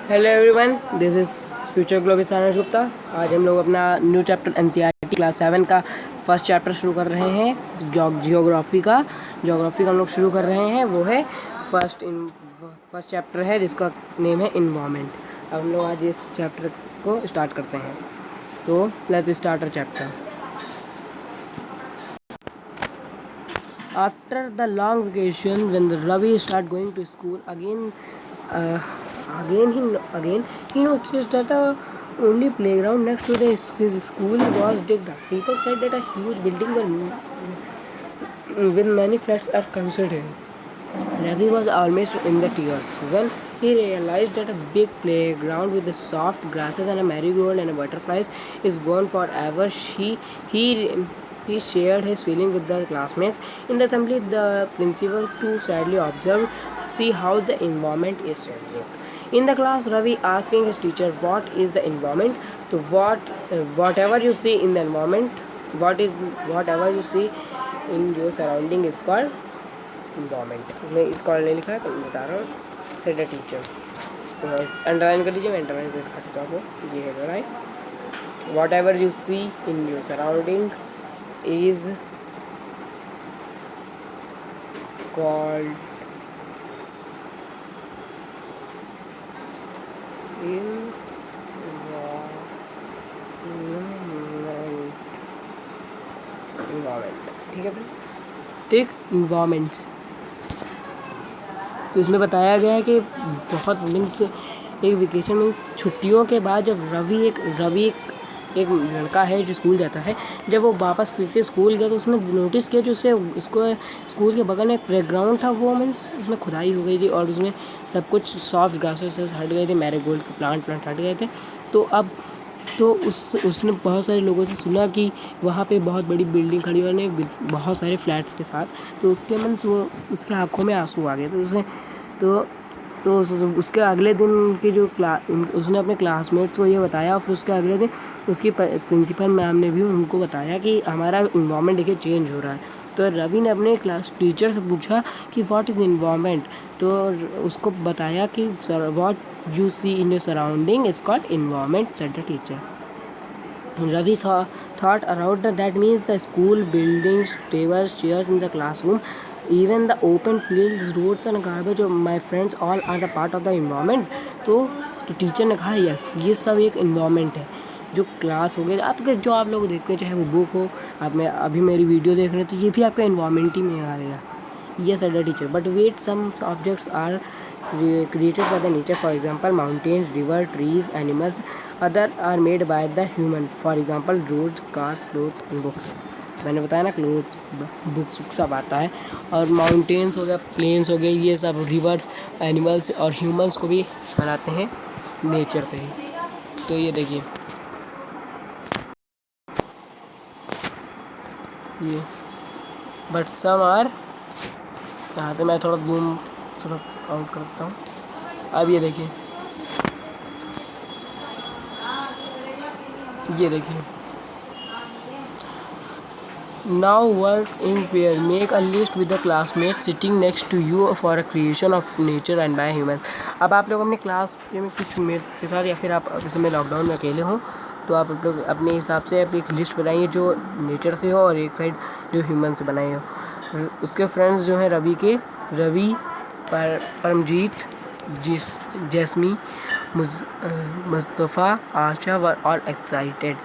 Hello everyone, this is future global सारांश गुप्ता। आज हम लोग अपना न्यू चैप्टर एनसीईआरटी क्लास 7 का फर्स्ट चैप्टर शुरू कर रहे हैं। जियोग्राफी का हम लोग शुरू कर रहे हैं। वो है फर्स्ट चैप्टर है जिसका नेम है इन्वायरमेंट। अब हम लोग आज इस चैप्टर को स्टार्ट करते हैं। तो let's start a chapter. After the long vacation, when Ravi started going to school again, he noticed that only playground next to his school was digged up. People said that a huge building with many flats are considered. Ravi was almost in the tears when he realized that a big playground with the soft grasses and a marigold and a butterflies is gone forever. He shared his feeling with the classmates. In the assembly, the principal too sadly observed, see how the environment is changing. In the class, Ravi asking his teacher, "What is the environment?" So whatever you see in the environment, whatever you see in your surrounding is called environment। मैं इसको नहीं लिखा है तो मैं बता रहा हूँ। सेड द टीचर, तो अंडरलाइन कर लीजिए। मैं अंडरलाइन कर दिखा देता हूँ आपको। ये है right. Whatever you see in your surrounding is called environment. ठीक है फ्रेंड्स, ठीक, इन्वायरमेंट्स। तो इसमें बताया गया है कि बहुत मीन्स एक वेकेशन मीन्स छुट्टियों के बाद जब रवि एक लड़का है जो स्कूल जाता है, जब वो वापस फिर से स्कूल गया तो उसने नोटिस किया जो इसको स्कूल के बगल में एक प्लेग्राउंड था। वो मीन्स उसमें खुदाई हो गई थी और उसमें सब कुछ सॉफ्ट ग्रासेस हट गए थे, मैरीगोल्ड के प्लांट हट गए थे। तो उसने बहुत सारे लोगों से सुना कि वहाँ पे बहुत बड़ी बिल्डिंग खड़ी हुई है बहुत सारे फ्लैट्स के साथ। तो उसके मीन्स वो उसके आँखों में आंसू आ गए। तो उसने उसके अगले दिन के उसने अपने क्लासमेट्स को ये बताया और फिर उसके अगले दिन उसकी प्रिंसिपल मैम ने भी उनको बताया कि हमारा इन्वायरमेंट देखिए चेंज हो रहा है। तो रवि ने अपने क्लास टीचर से पूछा कि व्हाट इज़ इन्वायरमेंट। तो उसको बताया कि what you see in your surrounding is called environment, said the teacher. Ravi thought around that means the school buildings, tables, chairs in the classroom, even the open fields, roads and garbage of my friends all are the part of the environment। तो teacher ने कहा yes, ये सब एक environment है। जो class हो गया आपके, जो आप लोग देखते हैं, चाहे वो बुक हो, आप में अभी मेरी वीडियो देख रहे हैं तो ये भी आपका इन्वायरमेंट ही में आ रहेगा। Yes said teacher, but wait some objects are created by the nature, for example mountains, river, trees, animals. Other are made by the human, for example roads, cars, clothes and books। मैंने बताया ना, clothes, books सब आता है। और mountains हो गया, planes हो गए, ये सब रिवर्स, एनिमल्स और ह्यूमंस को भी बनाते हैं नेचर पे ही। तो ये देखिए ये, बट सम आर, यहाँ से मैं थोड़ा जूम आउट करता हूँ। अब ये देखिए now work in pair, make a list with the classmate sitting next to you for a creation of nature and by human. अब आप लोग अपने क्लास में कुछ मेट्स के साथ या फिर आप इस समय लॉकडाउन में अकेले हो तो आप लोग अपने हिसाब से एक लिस्ट बनाइए जो नेचर से हो और एक साइड जो ह्यूमन से बनाई हो। उसके फ्रेंड्स जो हैं Ravi, Paramjit, Jasmi, Mustafa, Asha were all excited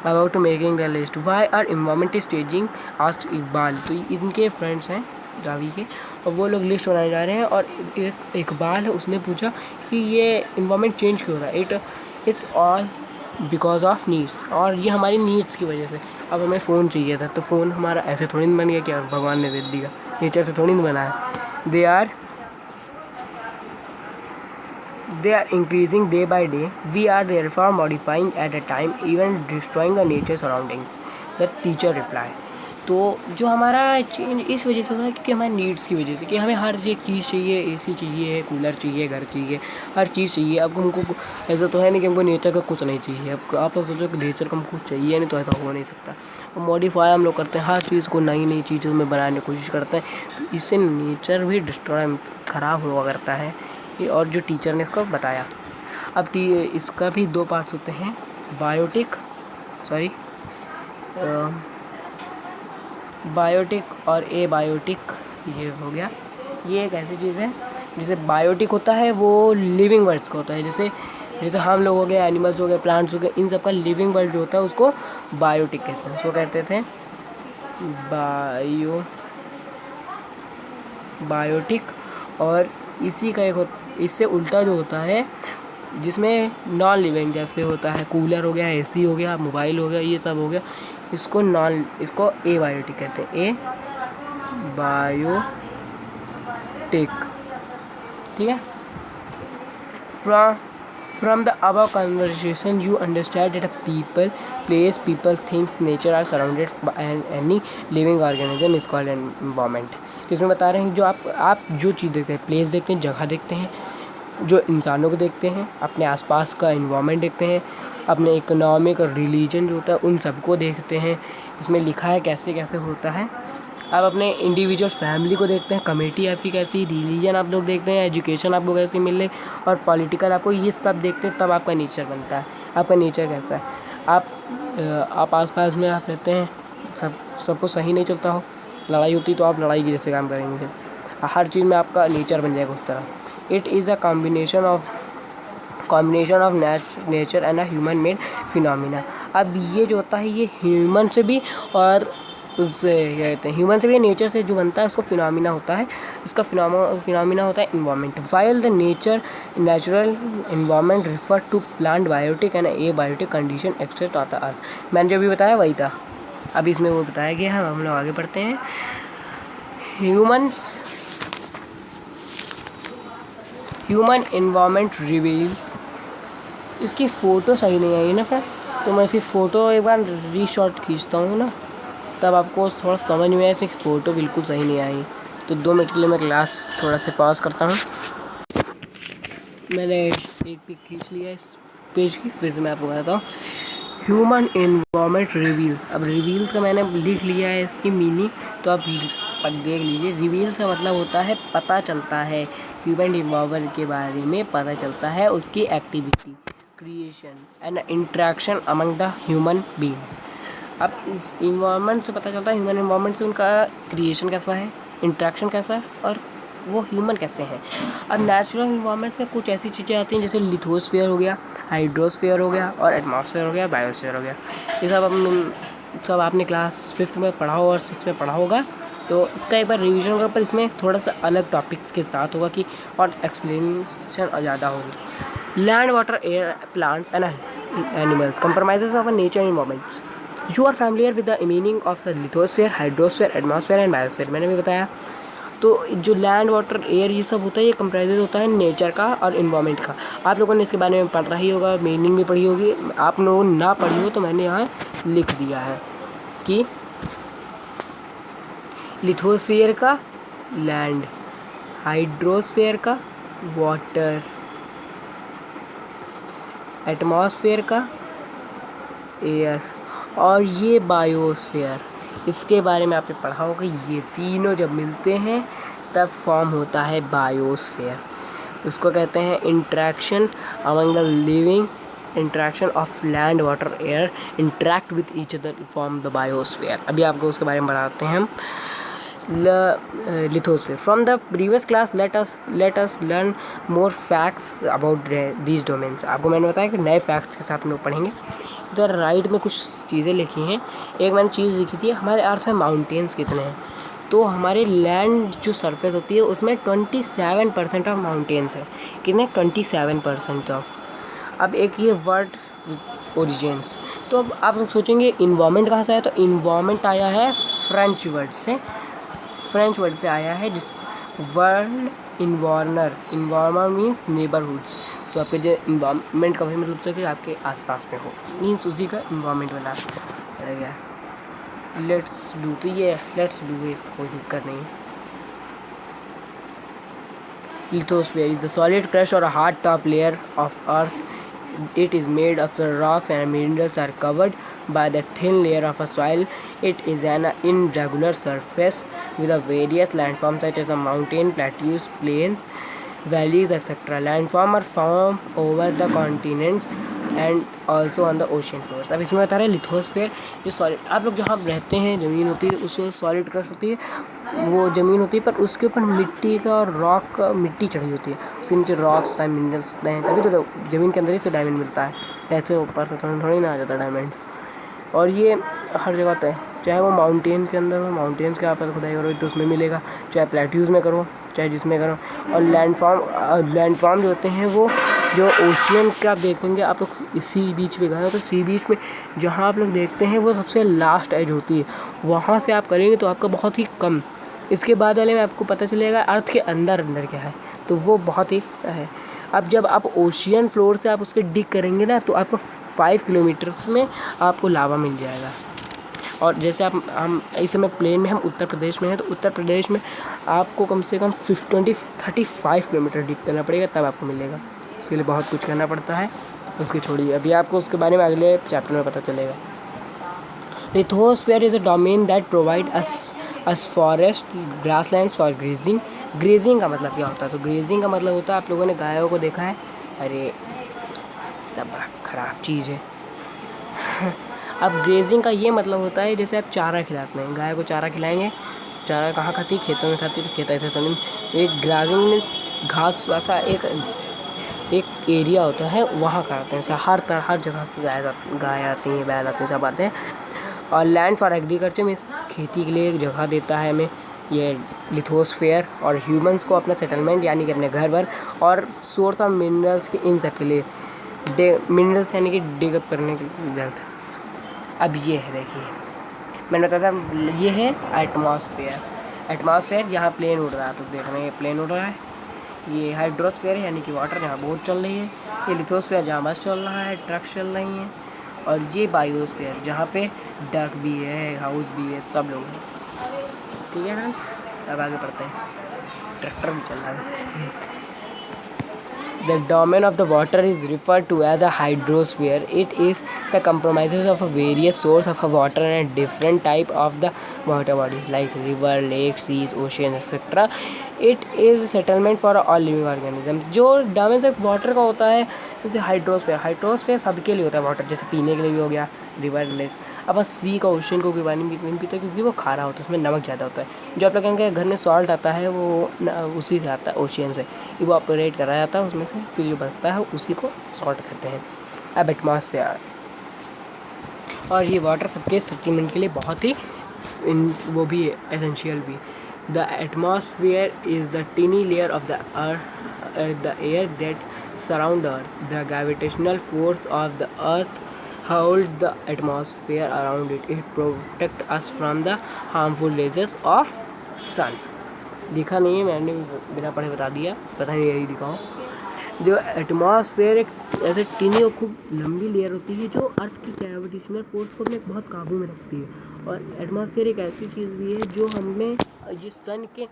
about to making the list. Why are environment is changing, asked Iqbal. तो इनके फ्रेंड्स हैं रवि के और वो लोग लिस्ट बनाने जा रहे हैं। और एक इकबाल है, उसने पूछा कि ये इन्वायरमेंट चेंज क्यों हो रहा है। It's all because of needs, और ये हमारी नीड्स की वजह से। अब हमें फ़ोन चाहिए था तो फ़ोन हमारा ऐसे थोड़ी नहीं बन गया, क्या भगवान ने दे दिया, नेचर से थोड़ी नहीं बना है। They are increasing day by day. We are therefore modifying at a time, even destroying the nature surroundings। The teacher replied। तो जो हमारा चेंज इस वजह से हो रहा है क्योंकि हमारी नीड्स की वजह से, कि हमें हर एक चीज़ चाहिए, एसी चाहिए, कूलर चाहिए, घर चाहिए, हर चीज़ चाहिए। अब हमको ऐसा तो है नहीं कि हमको नेचर का कुछ नहीं चाहिए। अब आप लोग सोचो कि नेचर का हमको चाहिए नहीं तो ऐसा हो नहीं सकता। और मॉडिफाई हम लोग करते हैं, हर चीज़ को नई नई चीज़ों में बनाने की कोशिश करते हैं, तो इससे नेचर भी डिस्ट्रॉय, ख़राब हुआ करता है। और जो टीचर ने इसको बताया अब इसका भी दो पार्ट्स होते हैं, बायोटिक और एबायोटिक। ये हो गया, ये एक ऐसी चीज़ है जैसे बायोटिक होता है वो लिविंग वर्ड्स का होता है, जैसे हम लोग हो गए, एनिमल्स हो गए, प्लांट्स हो गए, इन सब का लिविंग वर्ड जो होता है उसको बायोटिक कहते हैं। उसको कहते थे बायोटिक। और इसी का इससे उल्टा जो होता है जिसमें नॉन लिविंग, जैसे होता है कूलर हो गया, एसी हो गया, मोबाइल हो गया, ये सब हो गया, इसको एबायोटिक कहते हैं, एबायोटिक। ठीक है। From the above conversation, you understand that people, place, people, things, nature are surrounded by any living organism is called environment। तो इसमें बता रहे हैं जो आप जो चीज़ देखते हैं, प्लेस देखते हैं, जगह देखते हैं, जो इंसानों को देखते हैं, अपने आसपास का इन्वायरमेंट देखते हैं, अपने इकोनॉमिक और रिलीजन जो होता है उन सबको देखते हैं। इसमें लिखा है कैसे कैसे होता है। आप अपने इंडिविजुअल फैमिली को देखते हैं, कमेटी आपकी कैसी, रिलीजन आप लोग देखते हैं, एजुकेशन आपको कैसी मिल रही, और पॉलिटिकल आपको, ये सब देखते हैं, तब आपका नेचर बनता है। आपका नेचर कैसा है, आप आसपास में आप रहते हैं, सबको सही नहीं चलता हो, लड़ाई होती तो आप लड़ाई की जैसे काम करेंगे, फिर हर चीज़ में आपका नेचर बन जाएगा उस तरह। It is a combination of nature and a human made phenomena. अब ये जो होता है ये ह्यूमन से भी और उससे क्या कहते हैं, ह्यूमन से भी, नेचर से जो बनता है उसको फिनोमिना होता है। इसका फिनोमिना होता है environment. While the natural environment refer to plant biotic and abiotic condition except of the earth. मैंने जो भी बताया वही था, अब इसमें वो बताया गया है। हम लोग आगे बढ़ते हैं। Human environment reveals. इसकी फ़ोटो सही नहीं आई ना फिर, तो मैं इसकी फ़ोटो एक बार रीशॉट खींचता हूँ ना, तब आपको थोड़ा समझ में आए। इसकी फ़ोटो बिल्कुल सही नहीं आई, तो 2 मिनट के लिए मैं क्लास थोड़ा से पॉज करता हूँ। मैंने एक पिक खींच लिया इस पेज की, फिर से मैं आपको बताता हूँ। Human environment reveals. अब रिवील्स का मैंने लिख लिया है इसकी मीनिंग, तो आप देख लीजिए। रिवील्स का मतलब होता है पता चलता है, ह्यूमन इन्वायरमेंट के बारे में पता चलता है, उसकी activity, creation and interaction among the human beings. अब इस इन्वायरमेंट से पता चलता है, ह्यूमन इन्वायरमेंट से उनका क्रिएशन कैसा है, इंट्रैक्शन कैसा है, और वो ह्यूमन कैसे हैं। अब नेचुरल इन्वायरमेंट में कुछ ऐसी चीज़ें आती हैं जैसे लिथोस्फीयर हो गया, हाइड्रोस्फीयर हो गया, और एटमॉस्फेयर हो गया, बायोस्फीयर हो गया। ये सब आपने क्लास 5th में पढ़ा हो और 6th में पढ़ा होगा, तो इसका एक बार रिवीजन होगा, पर इसमें थोड़ा सा अलग टॉपिक्स के साथ होगा कि और एक्सप्लेनेशन ज़्यादा होगी। Land, water, air, plants and animals compromises of nature environments. You are familiar with the meaning of the lithosphere, hydrosphere, atmosphere and biosphere, मैंने भी बताया। तो जो लैंड, वाटर, एयर ये सब होता है, ये कंप्राइजेज होता है नेचर का और इन्वायरमेंट का। आप लोगों ने इसके बारे में पढ़ा ही होगा, मीनिंग भी पढ़ी होगी। आप लोगों ने ना पढ़ी हो तो मैंने यहाँ लिख दिया है कि लिथोस्फीयर का लैंड, हाइड्रोस्फीयर का वाटर, एटमॉस्फेयर का एयर, और ये बायोस्फीयर, इसके बारे में आपने पढ़ा होगा। ये तीनों जब मिलते हैं तब फॉर्म होता है बायोस्फीयर। उसको कहते हैं interaction among the living, interaction of land, water, air interact with each other form the biosphere. अभी आपको उसके बारे में बताते हैं हम। Lithosphere. From the previous class let us learn more facts about these domains. आपको मैंने बताया कि नए फैक्ट्स के साथ हम लोग पढ़ेंगे। इधर राइट में कुछ चीज़ें लिखी हैं। एक मैंने चीज़ लिखी थी, हमारे अर्थ में माउंटेन्स कितने हैं। तो हमारे लैंड जो सरफेस होती है उसमें 27% ऑफ माउंटेन्स है। कितने? 27% ऑफ। अब एक ये वर्ड ओरिजिन्स, तो अब आप लोग सोचेंगे इन्वायरमेंट कहाँ से आया, तो इन्वायरमेंट आया है फ्रेंच वर्ड से आया है, जिस वर्ड इन्वायरनर मीन्स नेबरहुड्स। तो आपके जो इन्वायरमेंट का वही मतलब होता है कि आपके आसपास में हो, मीन्स उसी का इन्वायरमेंट बना गया। लेट्स डू, इसका कोई दिक्कत नहीं। Lithosphere is the solid crust और hard top layer of earth. It is made of the rocks and minerals are covered by the thin layer of a soil. It is an irregular surface with a various landforms such as a mountain, plateaus, plains, valleys, etc. Landform are formed over the continents and also on the ocean floors. अब इसमें बता रहे हैं lithosphere, जो solid, आप लोग जहाँ रहते हैं ज़मीन होती है उसमें सॉलिड क्रस्ट होती है, वो ज़मीन होती है पर उसके ऊपर मिट्टी का और रॉक का मिट्टी चढ़ी होती है, उसके नीचे रॉक्स होता है, मिनरल्स होते हैं, तभी तो ज़मीन के अंदर ही तो डायमंड मिलता है, ऐसे ऊपर से थोड़ी ना आ जाता डायमंड। और ये हर जगह होता है, चाहे वो माउंटेन के अंदर हो, माउंटेन्स के आप खुदाई करो तो उसमें मिलेगा, चाहे प्लेट्यूज़ में करो, चाहे जिसमें करो। और लैंडफॉर्म जो होते हैं वो जो ओशियन के आप देखेंगे, आप लोग सी बीच पे गए हो तो सी बीच में जहाँ आप लोग देखते हैं वो सबसे लास्ट एज होती है, वहाँ से आप करेंगे तो आपका बहुत ही कम, इसके बाद वाले में आपको पता चलेगा अर्थ के अंदर क्या है, तो वो बहुत ही है। अब जब आप ओशियन फ्लोर से आप उसके डिग करेंगे ना तो आपको 5 किलोमीटर्स में आपको लावा मिल जाएगा। और जैसे हम इस समय प्लेन में, हम उत्तर प्रदेश में हैं, तो उत्तर प्रदेश में आपको कम से कम 35 किलोमीटर डिग करना पड़ेगा तब आपको मिलेगा, उसके लिए बहुत कुछ करना पड़ता है, उसकी छोड़िए, अभी आपको उसके बारे में अगले चैप्टर में पता चलेगा। Lithosphere is a domain that provide us forest grasslands for grazing. Grazing का मतलब क्या होता है? तो ग्रेजिंग का मतलब होता है, आप लोगों ने गायों को देखा है, अरे सब बड़ा ख़राब चीज़ है। अब ग्रेजिंग का ये मतलब होता है जैसे आप चारा खिलाते हैं, गाय को चारा खिलाएंगे, चारा कहाँ खाती है? खेतों में खाती है, तो खेत ऐसे समझ। एक ग्राजिंग मीन्स घास वासा एक एरिया होता है, वहाँ खाते हैं, हर जगह गाय आती हैं, बैल आते हैं, सब आते हैं। और लैंड फॉर एग्रीकल्चर में खेती के लिए एक जगह देता है हमें ये लिथोस्फेयर, और ह्यूमंस को अपना सेटलमेंट यानी कि अपने घर भर, और सोर्स ऑफ मिनरल्स के इन सब के लिए मिनरल्स यानी कि डिगअप करने की वेल्थ। अब ये है, देखिए मैंने बताया था, ये है एटमॉस्फेयर जहाँ प्लेन उड़ रहा है, तो देख रहे हैं ये प्लेन उड़ रहा है। ये हाइड्रोस्फेयर है यानी कि वाटर, जहाँ बोट चल रही है। ये लिथोस्फेयर जहाँ बस चल रहा है, ट्रक चल रही हैं। और ये बायोस्फेयर जहाँ पे डक भी है, हाउस भी है, सब लोग हैं। ठीक है फ्रेंड्स, अब आगे पढ़ते हैं। ट्रैक्टर भी चल रहा है। The domain of the water is referred to as a hydrosphere. It is the compromises of a various source of water and different type of the water bodies like river, lakes, seas, oceans, etc. It is settlement for all living organisms. जो domain से water का होता है जैसे hydrosphere सबके लिए होता है वाटर, जैसे पीने के लिए भी हो गया, रिवर, लेक। अब सी का, ओशन को भी पानी नहीं पीते क्योंकि वो खारा होता है, उसमें नमक ज़्यादा होता है। जो आप लोग कहेंगे घर में सॉल्ट आता है वो उसी से आता है, ओशियन से इवापोरेट करा जाता है उसमें से, फिर जो बचता है उसी को सॉल्ट कहते हैं। अब एटमॉस्फेयर, और ये वाटर सबके सेटलमेंट के लिए बहुत ही वो भी एसेंशियल भी। The atmosphere is the टिनी layer of the the air that surround earth. The gravitational force of the earth hold the atmosphere around it. It protect us from the harmful rays of sun. लिखा नहीं है, मैंने बिना पढ़े बता दिया, पता नहीं यही दिखाओ। जो एटमॉस्फेयर एक ऐसे टीनी और खूब लंबी लेयर होती है जो अर्थ की ग्रेविटेशनल फोर्स को अपने बहुत काबू में रखती है। और एटमॉस्फेयर एक ऐसी चीज़ भी है जो हमें ये सन के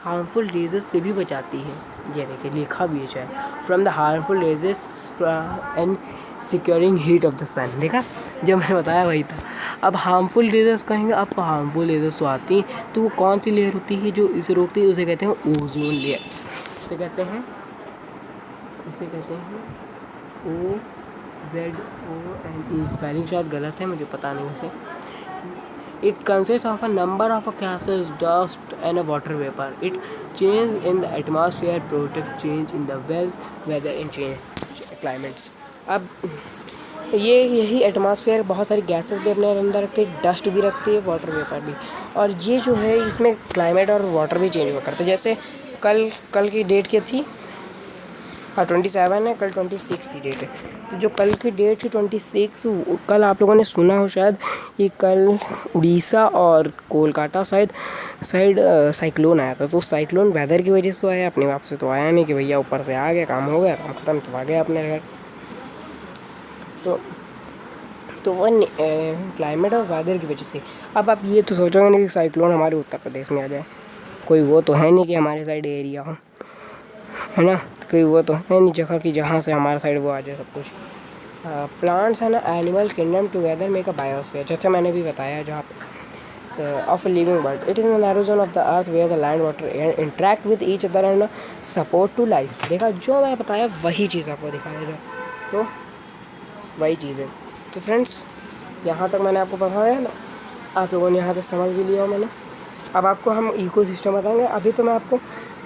हार्मफुल रेजेस से भी बचाती है। ये देखिए लिखा भी है शायद, from the harmful rays and securing heat of the sun. देखा, जो मैंने बताया वही था। अब हार्मफुल रेजेस कहेंगे, आपको हार्मफुल रेजेस तो आती हैं, तो वो कौन सी लेयर होती है जो इसे रोकती है? उसे कहते हैं ओजोन लेयर। उसे कहते हैं OZONE। स्पेलिंग शायद गलत है, मुझे पता नहीं वैसे। It consists of a number of gases, dust and a water vapor. It changes in the atmosphere, protect change in the weather and change climates. अब यही एटमॉस्फेयर बहुत सारी गैसेस भी अपने अंदर रखती है, डस्ट भी रखती है, वाटर वेपर भी। और ये जो है इसमें क्लाइमेट और वाटर भी चेंज हुआ करते हैं। जैसे कल की डेट क्या थी? 27 है, कल 26 की डेट है। तो जो कल की डेट थी 26, कल आप लोगों ने सुना हो शायद, ये कल उड़ीसा और कोलकाता साइड साइक्लोन आया था। तो साइक्लोन वेदर की वजह से आया, अपने आप से तो आया नहीं कि भैया ऊपर से आ गया, काम हो गया, काम ख़त्म, तो आ गया अपने घर। तो वो क्लाइमेट और वेदर की वजह से। अब आप ये तो सोचोगे नहीं कि साइक्लोन हमारे उत्तर प्रदेश में आ जाए, कोई वो तो है नहीं कि हमारे साइड एरिया हो, है ना, कोई वो तो है नहीं जगह की जहाँ से हमारे साइड वो आ जाए सब कुछ। Plants and animal kingdom together make a biosphere, जैसे मैंने भी बताया, जहाँ of a living world. It is in the narrow zone of the earth where the land, water, air interact with each other and support to life. देखा, जो मैं बताया वही चीज़ आपको दिखाया इधर, तो वही चीज़ है। तो फ्रेंड्स, यहाँ तक मैंने आपको बताया ना, आप लोगों ने यहाँ से समझ भी लिया मैंने। अब आपको हम इकोसिस्टम बताएंगे। अभी तो मैं आपको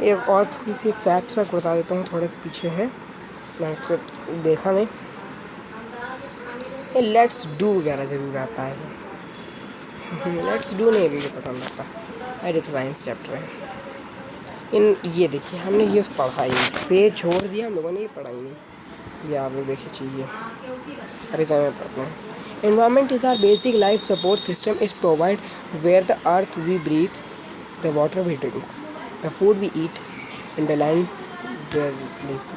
एक और थोड़ी सी फैक्ट्स बता देता हूँ, थोड़े से पीछे हैं, मैंने तो देखा नहीं। ये लेट्स डू वगैरह जरूर आता है, लेट्स डू नहीं मुझे पसंद आता, अरे तो साइंस चैप्टर है इन। ये देखिए, हमने ये पढ़ा ही नहीं, पेज छोड़ दिया हम लोगों ने, ये पढ़ा ही नहीं। ये आप लोग देखिए चीज़ें, अरे समय पढ़ते हैं। Environment is our basic life support system. Is provide where the earth we breathe, the water we drink, the food we eat, and the land where we live.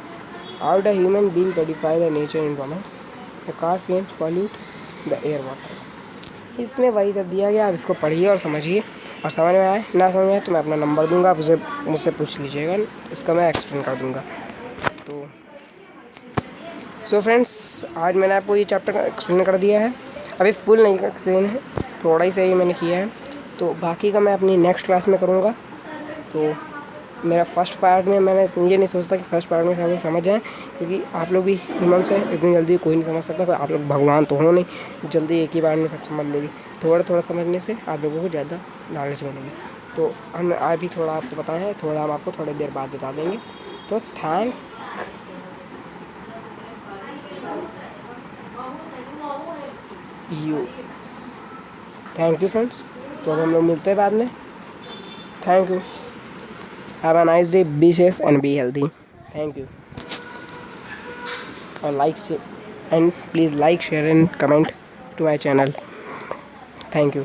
How the human being modify the nature environments? The car fumes pollute the air, water. इसमें वही सब दिया गया। आप इसको पढ़िए और समझिए, और समझ में आए ना समझ में आए तो मैं अपना नंबर दूंगा, आप उसे मुझसे पूछ लीजिएगा, इसका मैं एक्सप्लेन कर दूंगा। तो सो फ्रेंड्स, आज मैंने आपको ये चैप्टर एक्सप्लेन कर दिया है। अभी फुल नहीं एक्सप्लेन है, थोड़ा ही सही मैंने किया है, तो बाकी का मैं अपनी नेक्स्ट क्लास में करूँगा। तो मेरा फर्स्ट पार्ट में मैंने ये नहीं सोचता कि फर्स्ट पार्ट में सब लोग समझ जाएँ, क्योंकि आप लोग भी ह्यूमन्स हैं, इतनी जल्दी कोई नहीं समझ सकता। आप लोग भगवान तो हो नहीं जल्दी एक ही बार में सब समझ लोगे। थोड़ा थोड़ा समझने से आप लोगों को ज़्यादा नॉलेज मिलेगी। तो हम आज भी थोड़ा आपको बताएं हैं, थोड़ा हम आपको थोड़ी देर बाद बता देंगे। तो थैंक यू फ्रेंड्स। तो अब हम लोग मिलते हैं बाद में। Thank you, have a nice day, be safe and be healthy. Thank you, और लाइक से and please like share and comment to my channel. Thank you.